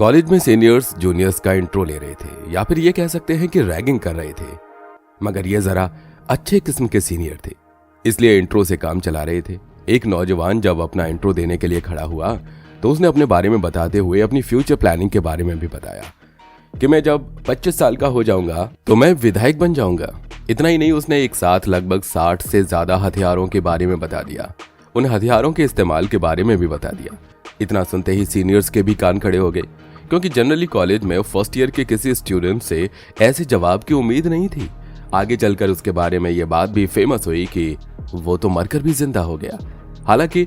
College में seniors juniors का intro ले रहे थे, या फिर ये कह सकते हैं कि रैगिंग कर रहे थे। मगर ये जरा अच्छे किस्म के सीनियर थे, इसलिए इंट्रो से काम चला रहे थे। एक नौजवान जब अपना इंट्रो देने के लिए खड़ा हुआ तो उसने अपने बारे में बताते हुए अपनी फ्यूचर प्लानिंग के बारे में भी बताया कि मैं जब 25 साल का हो जाऊंगा तो मैं विधायक बन जाऊंगा। इतना ही नहीं, उसने एक साथ लगभग 60 से ज्यादा हथियारों के बारे में बता दिया, उन हथियारों के इस्तेमाल के बारे में भी बता दिया। इतना सुनते ही सीनियर्स के भी कान खड़े हो गए, क्योंकि जनरली कॉलेज में फर्स्ट ईयर के किसी स्टूडेंट से ऐसे जवाब की उम्मीद नहीं थी। आगे चलकर उसके बारे में यह बात भी फेमस हुई कि वो तो मरकर भी जिंदा हो गया। हालांकि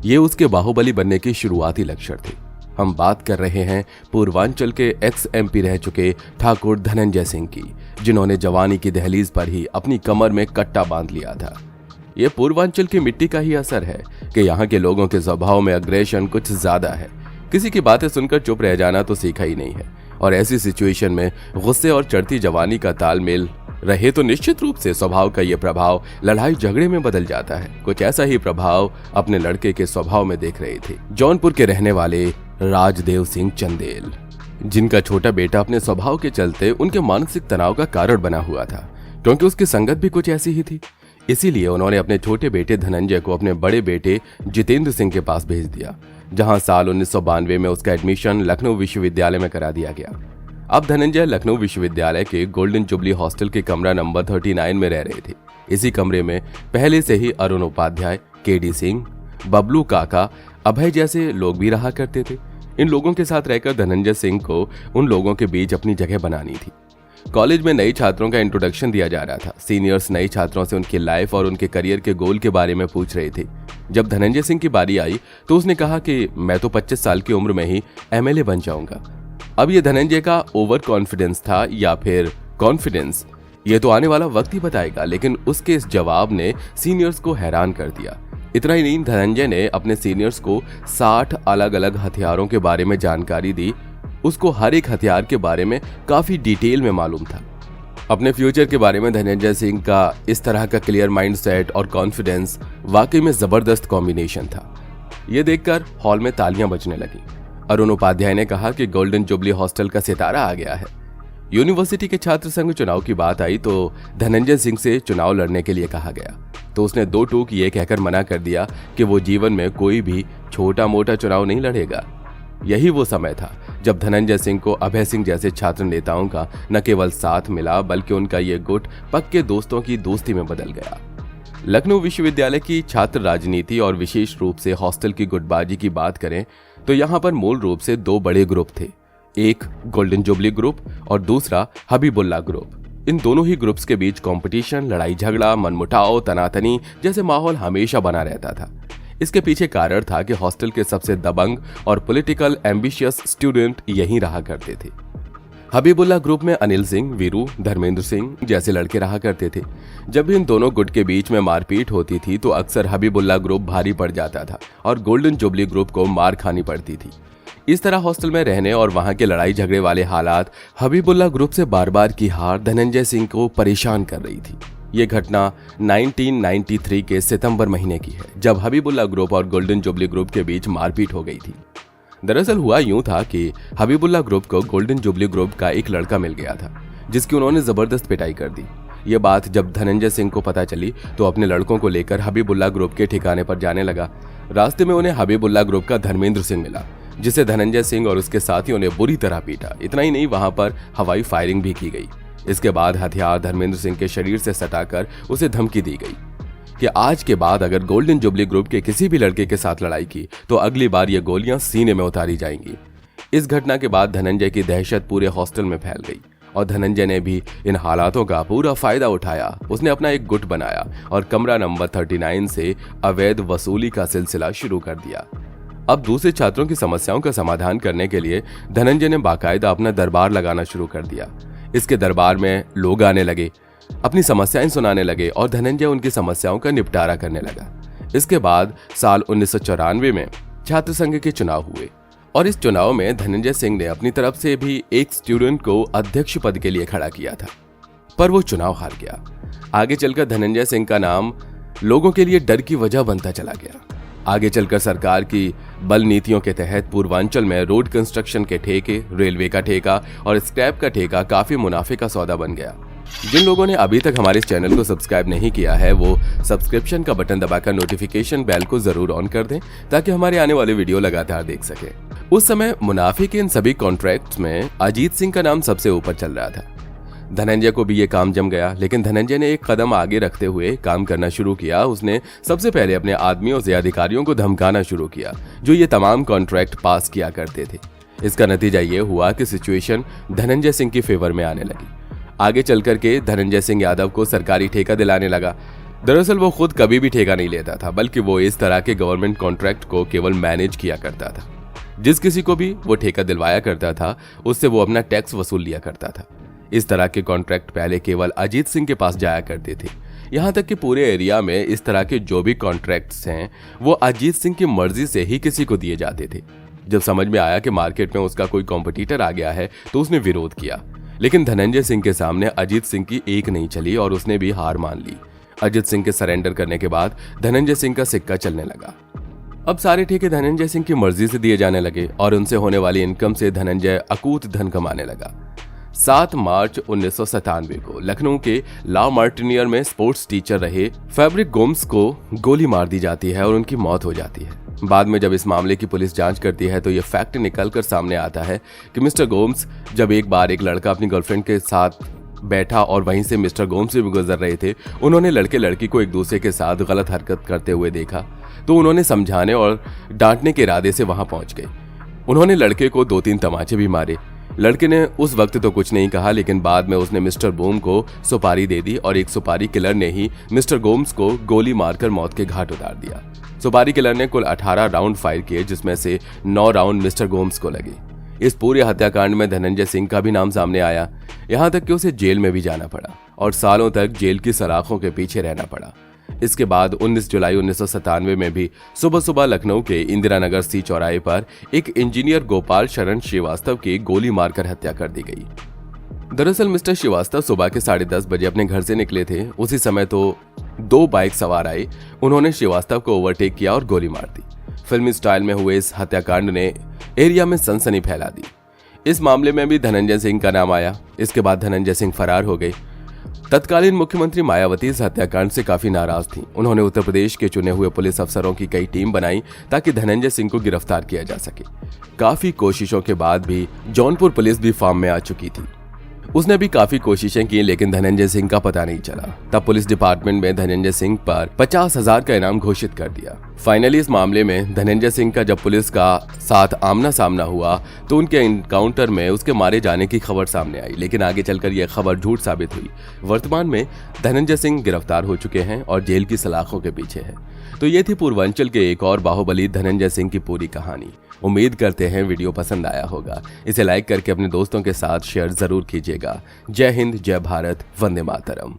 ये उसके बाहुबली बनने की शुरुआती लक्षण थे। हम बात कर रहे हैं पूर्वांचल के एक्स एमपी रह चुके ठाकुर धनंजय सिंह की, जिन्होंने जवानी की दहलीज पर ही अपनी कमर में कट्टा बांध लिया था। ये पूर्वांचल की मिट्टी का ही असर है कि यहाँ के लोगों के स्वभाव में अग्रेशन कुछ ज्यादा है। किसी की बातें सुनकर चुप रह जाना तो सीखा ही नहीं है, और ऐसी सिचुएशन में गुस्से और चढ़ती जवानी का तालमेल रहे तो निश्चित रूप से स्वभाव का ये प्रभाव लड़ाई झगड़े में बदल जाता है। कुछ ऐसा ही प्रभाव अपने लड़के के स्वभाव में देख रहे थे जौनपुर के रहने वाले राजदेव सिंह चंदेल, जिनका छोटा बेटा अपने स्वभाव के चलते उनके मानसिक तनाव का कारण बना हुआ था, क्योंकि उसकी संगत भी कुछ ऐसी ही थी। इसीलिए उन्होंने अपने छोटे बेटे धनंजय को अपने बड़े बेटे जितेंद्र सिंह के पास भेज दिया, जहां साल 1992 में उसका एडमिशन लखनऊ विश्वविद्यालय में करा दिया गया। अब धनंजय लखनऊ विश्वविद्यालय के गोल्डन जुबली हॉस्टल के कमरा नंबर 39 में रह रहे थे। इसी कमरे में पहले से ही अरुण उपाध्याय, केडी सिंह, बबलू काका, अभय जैसे लोग भी रहा करते थे। इन लोगों के साथ रहकर धनंजय सिंह को उन लोगों के बीच अपनी जगह बनानी थी। कॉलेज में नए छात्रों का इंट्रोडक्शन दिया जा रहा था। सीनियर्स नए छात्रों से उनकी लाइफ और उनके करियर के गोल के बारे में पूछ रहे थे। जब धनंजय सिंह की बारी आई तो उसने कहा कि मैं तो 25 साल की उम्र में ही एमएलए बन जाऊंगा। अब ये धनंजय का ओवर कॉन्फिडेंस था या फिर कॉन्फिडेंस, ये तो आने वाला वक्त ही बताएगा, लेकिन उसके इस जवाब ने सीनियर्स को हैरान कर दिया। इतना ही नहीं, धनंजय ने अपने सीनियर्स को 60 अलग अलग हथियारों के बारे में जानकारी दी। उसको हर एक हथियार के बारे में काफी डिटेल में मालूम था। अपने फ्यूचर के बारे में धनंजय सिंह का इस तरह का क्लियर माइंडसेट और कॉन्फिडेंस वाकई में जबरदस्त कॉम्बिनेशन था। ये देखकर हॉल में तालियां बजने लगी। अरुण उपाध्याय ने कहा कि गोल्डन जुबली हॉस्टल का सितारा आ गया है। यूनिवर्सिटी के छात्र संघ चुनाव की बात आई तो धनंजय सिंह से चुनाव लड़ने के लिए कहा गया, तो उसने दो टूक ये कहकर मना कर दिया कि वो जीवन में कोई भी छोटा मोटा चुनाव नहीं लड़ेगा। यही वो समय था जब धनंजय सिंह को अभय सिंह जैसे छात्र नेताओं का न केवल साथ मिला, बल्कि उनका ये गुट पक्के दोस्तों की दोस्ती में बदल गया। लखनऊ विश्वविद्यालय की छात्र राजनीति और विशेष रूप से हॉस्टल की गुटबाजी की बात करें तो यहाँ पर मूल रूप से दो बड़े ग्रुप थे, एक गोल्डन जुबली ग्रुप और दूसरा हबीबुल्ला ग्रुप। इन दोनों ही ग्रुप्स के बीच कंपटीशन, लड़ाई झगड़ा, मनमुटाव, तनातनी जैसे माहौल हमेशा बना रहता था। इसके पीछे कारण था कि हॉस्टल के सबसे दबंग और पॉलिटिकल एम्बिशियस स्टूडेंट यहीं रहा करते थे। हबीबुल्ला ग्रुप में अनिल सिंह, वीरू, धर्मेंद्र सिंह जैसे लड़के रहा करते थे। जब भी इन दोनों गुट के बीच में मारपीट होती थी तो अक्सर हबीबुल्ला ग्रुप भारी पड़ जाता था और गोल्डन जुबली ग्रुप को मार खानी पड़ती थी। इस तरह हॉस्टल में रहने और वहां के लड़ाई झगड़े वाले हालात हबीबुल्ला ग्रुप से बार बार की हार धनंजय सिंह को परेशान कर रही थी। ये घटना 1993 के सितंबर महीने की है, जब हबीबुल्ला ग्रुप और गोल्डन जुबली ग्रुप के बीच मारपीट हो गई थी। दरअसल हुआ यूं था कि हबीबुल्ला ग्रुप को गोल्डन जुबली ग्रुप का एक लड़का मिल गया था, जिसकी उन्होंने जबरदस्त पिटाई कर दी। ये बात जब धनंजय सिंह को पता चली तो अपने लड़कों को लेकर हबीबुल्ला ग्रुप के ठिकाने पर जाने लगा। रास्ते में उन्हें हबीबुल्ला ग्रुप का धर्मेंद्र सिंह मिला, जिसे धनंजय सिंह और उसके साथियों ने बुरी तरह पीटा। इतना ही नहीं, वहां पर हवाई फायरिंग भी की गई। इसके बाद हथियार धर्मेंद्र सिंह के शरीर से सटाकर उसे धमकी दी गई कि आज के बाद अगर गोल्डन जुबली ग्रुप के किसी भी लड़के के साथ लड़ाई की तो अगली बार ये गोलियां सीने में उतारी जाएंगी। इस घटना के बाद धनंजय की दहशत पूरे हॉस्टल में फैल गई और धनंजय ने भी इन हालातों का पूरा फायदा उठाया। उसने अपना एक गुट बनाया और कमरा नंबर 39 से अवैध वसूली का सिलसिला शुरू कर दिया। अब दूसरे छात्रों की समस्याओं का समाधान करने के लिए धनंजय ने बाकायदा अपना दरबार लगाना शुरू कर दिया। इसके दरबार में लोग आने लगे, अपनी समस्याएं सुनाने लगे और धनंजय उनकी समस्याओं का निपटारा करने लगा। इसके बाद साल 1994 में छात्र संघ के चुनाव हुए और इस चुनाव में धनंजय सिंह ने अपनी तरफ से भी एक स्टूडेंट को अध्यक्ष पद के लिए खड़ा किया था, पर वो चुनाव हार गया। आगे चलकर धनंजय सिंह का नाम लोगों के लिए डर की वजह बनता चला गया। आगे चलकर सरकार की बल नीतियों के तहत पूर्वांचल में रोड कंस्ट्रक्शन के ठेके, रेलवे का ठेका और स्क्रैप का ठेका काफी मुनाफे का सौदा बन गया। जिन लोगों ने अभी तक हमारे इस चैनल को सब्सक्राइब नहीं किया है वो सब्सक्रिप्शन का बटन दबाकर नोटिफिकेशन बेल को जरूर ऑन कर दें ताकि हमारे आने वाले वीडियो लगातार देख सकें। उस समय मुनाफे के इन सभी कॉन्ट्रैक्ट्स में अजीत सिंह का नाम सबसे ऊपर चल रहा था। धनंजय को भी ये काम जम गया, लेकिन धनंजय ने एक कदम आगे रखते हुए काम करना शुरू किया। उसने सबसे पहले अपने आदमियों से अधिकारियों को धमकाना शुरू किया जो ये तमाम कॉन्ट्रैक्ट पास किया करते थे। इसका नतीजा ये हुआ कि सिचुएशन धनंजय सिंह की फेवर में आने लगी। आगे चलकर के धनंजय सिंह यादव को सरकारी ठेका दिलाने लगा। दरअसल वो खुद कभी भी ठेका नहीं लेता था, बल्कि वो इस तरह के गवर्नमेंट कॉन्ट्रैक्ट को केवल मैनेज किया करता था। जिस किसी को भी वो ठेका दिलवाया करता था उससे वो अपना टैक्स वसूल लिया करता था। इस तरह के कॉन्ट्रैक्ट पहले केवल अजीत सिंह के पास जाया करते थे। यहाँ तक कि पूरे एरिया में इस तरह के जो भी कॉन्ट्रैक्ट्स हैं वो अजीत सिंह की मर्जी से ही किसी को दिए जाते थे। जब समझ में आया कि मार्केट में उसका कोई कॉम्पिटिटर आ गया है तो उसने विरोध किया, लेकिन धनंजय सिंह के सामने अजीत सिंह की एक नहीं चली और उसने भी हार मान ली। अजीत सिंह के सरेंडर करने के बाद धनंजय सिंह का सिक्का चलने लगा। अब सारे ठेके धनंजय सिंह की मर्जी से दिए जाने लगे और उनसे होने वाली इनकम से धनंजय अकूत धन कमाने लगा। 7 मार्च 1997 को लखनऊ के ला मार्टिनियर में स्पोर्ट्स टीचर रहे फैब्रिक गोम्स को गोली मार दी जाती है और उनकी मौत हो जाती है। बाद में जब इस मामले की पुलिस जांच करती है तो यह फैक्ट निकलकर सामने आता है कि मिस्टर गोम्स जब एक बार एक लड़का अपनी गर्लफ्रेंड के साथ बैठा और वहीं से मिस्टर गोम्स भी गुजर रहे थे, उन्होंने लड़के लड़की को एक दूसरे के साथ गलत हरकत करते हुए देखा तो उन्होंने समझाने और डांटने के इरादे से वहां पहुंच गए। उन्होंने लड़के को 2-3 तमाचे भी मारे। लड़के ने उस वक्त तो कुछ नहीं कहा, लेकिन बाद में उसने मिस्टर बोम को सुपारी दे दी और एक सुपारी किलर ने ही मिस्टर गोम्स को गोली मारकर मौत के घाट उतार दिया। सुपारी किलर ने कुल 18 राउंड फायर किए जिसमें से 9 राउंड मिस्टर गोम्स को लगे। इस पूरे हत्याकांड में धनंजय सिंह का भी नाम सामने आया, यहाँ तक कि उसे जेल में भी जाना पड़ा और सालों तक जेल की सलाखों के पीछे रहना पड़ा। इसके बाद 19 जुलाई 1997 में भी सुबह सुबह लखनऊ के इंदिरा नगर सी चौराहे पर एक इंजीनियर गोपाल शरण श्रीवास्तव की गोली मारकर हत्या कर दी गई। दरअसल मिस्टर श्रीवास्तव सुबह के 10:30 बजे अपने घर से निकले थे। उसी समय तो 2 बाइक सवार आए। उन्होंने श्रीवास्तव को ओवरटेक किया और गोली मार दी। फिल्मी स्टाइल में हुए इस हत्याकांड ने एरिया में सनसनी फैला दी। इस मामले में भी धनंजय सिंह का नाम आया। इसके बाद धनंजय सिंह फरार हो गए। तत्कालीन मुख्यमंत्री मायावती इस हत्याकांड से काफी नाराज थीं। उन्होंने उत्तर प्रदेश के चुने हुए पुलिस अफसरों की कई टीम बनाई ताकि धनंजय सिंह को गिरफ्तार किया जा सके। काफी कोशिशों के बाद भी जौनपुर पुलिस भी फार्म में आ चुकी थी। उसने भी काफी कोशिशें की लेकिन धनंजय सिंह का पता नहीं चला। तब पुलिस डिपार्टमेंट में धनंजय सिंह पर 50,000 का इनाम घोषित कर दिया। फाइनली इस मामले में धनंजय सिंह का जब पुलिस का साथ आमना सामना हुआ तो उनके एनकाउंटर में उसके मारे जाने की खबर सामने आई, लेकिन आगे चलकर यह खबर झूठ साबित हुई। वर्तमान में धनंजय सिंह गिरफ्तार हो चुके हैं और जेल की सलाखों के पीछे है। तो ये थी पूर्वांचल के एक और बाहुबली धनंजय सिंह की पूरी कहानी। उम्मीद करते हैं वीडियो पसंद आया होगा। इसे लाइक करके अपने दोस्तों के साथ शेयर जरूर कीजिएगा। जय हिंद, जय भारत, वंदे मातरम।